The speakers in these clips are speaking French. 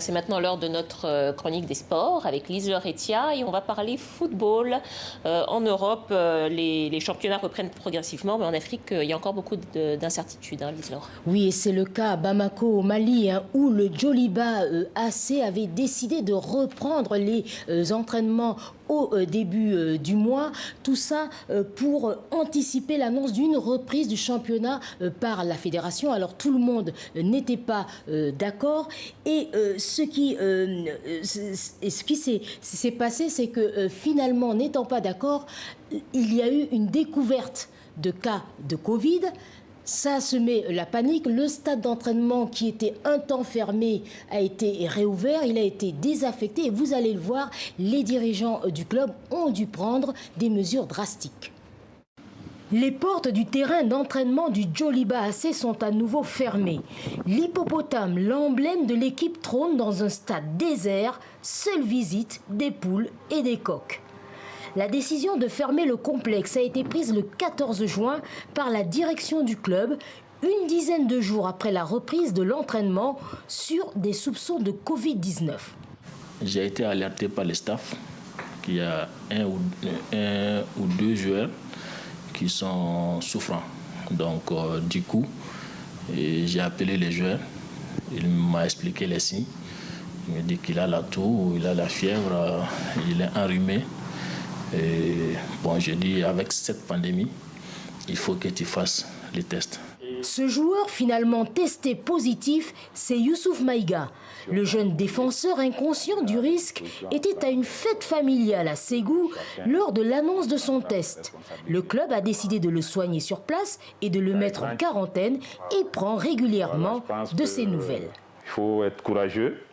C'est maintenant l'heure de notre chronique des sports avec Lise Leretia et on va parler football. En Europe, les championnats reprennent progressivement, mais en Afrique, il y a encore beaucoup d'incertitudes, hein, Lise Lore. Oui, et c'est le cas à Bamako, au Mali, où le Djoliba AC avait décidé de reprendre les entraînements au début du mois. Tout ça pour anticiper l'annonce d'une reprise du championnat par la fédération. Alors tout le monde n'était pas d'accord. Et ce qui s'est passé, c'est que finalement, n'étant pas d'accord, il y a eu une découverte de cas de Covid. Ça se met la panique. Le stade d'entraînement qui était un temps fermé a été réouvert. Il a été désaffecté. Et vous allez le voir, les dirigeants du club ont dû prendre des mesures drastiques. Les portes du terrain d'entraînement du Djoliba AC sont à nouveau fermées. L'hippopotame, l'emblème de l'équipe, trône dans un stade désert. Seule visite des poules et des coqs. La décision de fermer le complexe a été prise le 14 juin par la direction du club, une dizaine de jours après la reprise de l'entraînement sur des soupçons de Covid-19. J'ai été alerté par le staff qu'il y a un ou deux joueurs qui sont souffrants. Donc du coup, j'ai appelé les joueurs, il m'a expliqué les signes. Il me dit qu'il a la toux, il a la fièvre, il est enrhumé. Et bon, je dis, avec cette pandémie, il faut que tu fasses les tests. Ce joueur finalement testé positif, c'est Youssouf Maïga. Le jeune défenseur inconscient du risque était à une fête familiale à Ségou lors de l'annonce de son test. Le club a décidé de le soigner sur place et de le mettre en quarantaine et prend régulièrement de ses nouvelles. Il faut être courageux.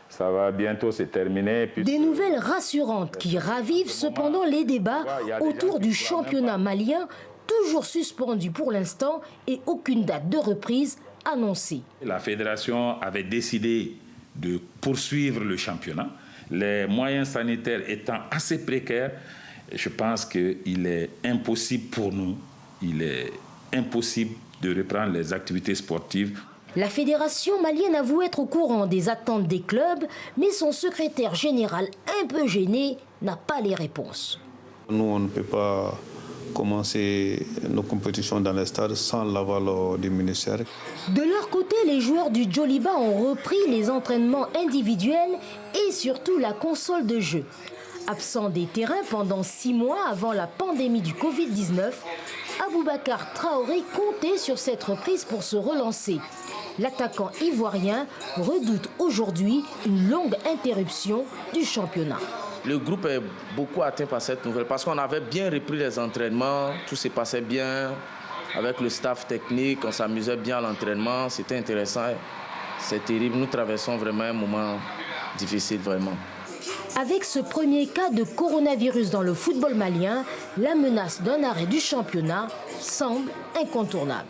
Ça va bientôt se terminer. Des nouvelles rassurantes qui ravivent cependant les débats autour du championnat malien, toujours suspendu pour l'instant et aucune date de reprise annoncée. La fédération avait décidé de poursuivre le championnat. Les moyens sanitaires étant assez précaires, je pense qu'il est impossible pour nous, il est impossible de reprendre les activités sportives. La fédération malienne avoue être au courant des attentes des clubs, mais son secrétaire général, un peu gêné, n'a pas les réponses. Nous, on ne peut pas commencer nos compétitions dans les stades sans l'aval du ministère. De leur côté, les joueurs du Djoliba ont repris les entraînements individuels et surtout la console de jeu. Absent des terrains pendant 6 mois avant la pandémie du Covid-19, Aboubacar Traoré comptait sur cette reprise pour se relancer. L'attaquant ivoirien redoute aujourd'hui une longue interruption du championnat. Le groupe est beaucoup atteint par cette nouvelle parce qu'on avait bien repris les entraînements, tout se passait bien avec le staff technique, on s'amusait bien à l'entraînement, c'était intéressant. C'est terrible, nous traversons vraiment un moment difficile vraiment. Avec ce premier cas de coronavirus dans le football malien, la menace d'un arrêt du championnat semble incontournable.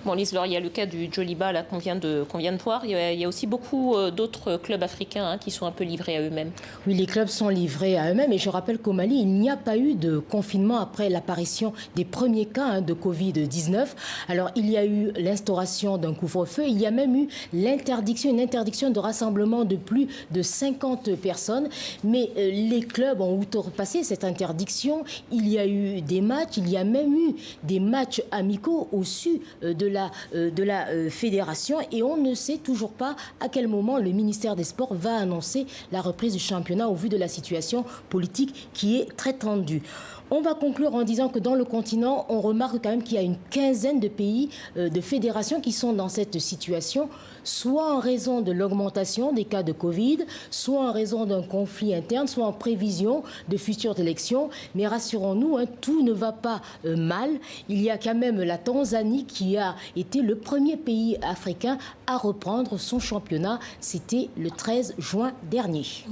Bon, Lise Lore, il y a le cas du Djoliba qu'on vient de voir. Il y a aussi beaucoup d'autres clubs africains qui sont un peu livrés à eux-mêmes. Oui, les clubs sont livrés à eux-mêmes. Et je rappelle qu'au Mali, il n'y a pas eu de confinement après l'apparition des premiers cas de Covid-19. Alors, il y a eu l'instauration d'un couvre-feu. Il y a même eu une interdiction de rassemblement de plus de 50 personnes. Mais les clubs ont outrepassé cette interdiction. Il y a eu des matchs. Il y a même eu des matchs amicaux au-dessus de la fédération et on ne sait toujours pas à quel moment le ministère des Sports va annoncer la reprise du championnat au vu de la situation politique qui est très tendue. On va conclure en disant que dans le continent, on remarque quand même qu'il y a une quinzaine de pays, de fédérations qui sont dans cette situation, soit en raison de l'augmentation des cas de Covid, soit en raison d'un conflit interne, soit en prévision de futures élections. Mais rassurons-nous, tout ne va pas mal. Il y a quand même la Tanzanie qui a été le premier pays africain à reprendre son championnat. C'était le 13 juin dernier.